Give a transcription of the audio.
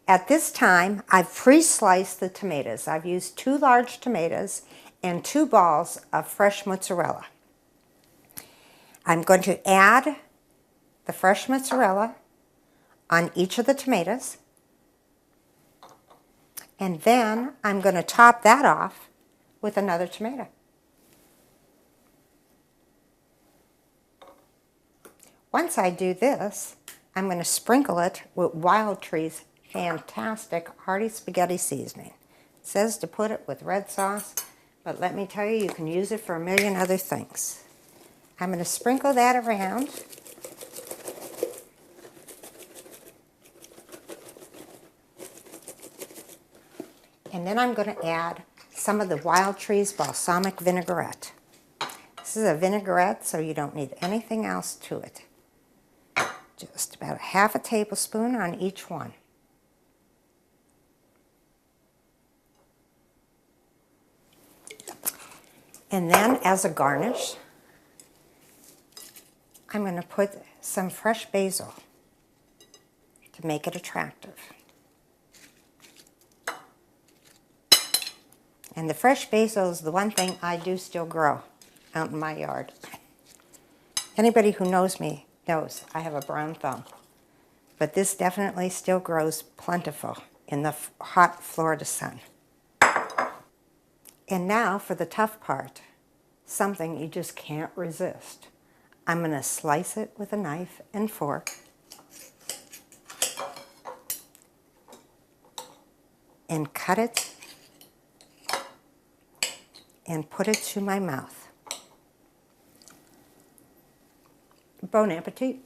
At this time, I've pre-sliced the tomatoes. I've used 2 large tomatoes and 2 balls of fresh mozzarella. I'm going to add the fresh mozzarella on each of the tomatoes, and then I'm going to top that off with another tomato. Once I do this, I'm going to sprinkle it with Wild Tree's fantastic hearty spaghetti seasoning. It says to put it with red sauce, but let me tell you, you can use it for a million other things. I'm going to sprinkle that around. And then I'm going to add some of the Wild Tree's balsamic vinaigrette. This is a vinaigrette, so you don't need anything else to it. Just about ½ a tablespoon on each one. And then as a garnish, I'm going to put some fresh basil to make it attractive. And the fresh basil is the one thing I do still grow out in my yard. Anybody who knows me knows I have a brown thumb. But this definitely still grows plentiful in the hot Florida sun. And now for the tough part, something you just can't resist. I'm going to slice it with a knife and fork and cut it and put it to my mouth. Bon appetit.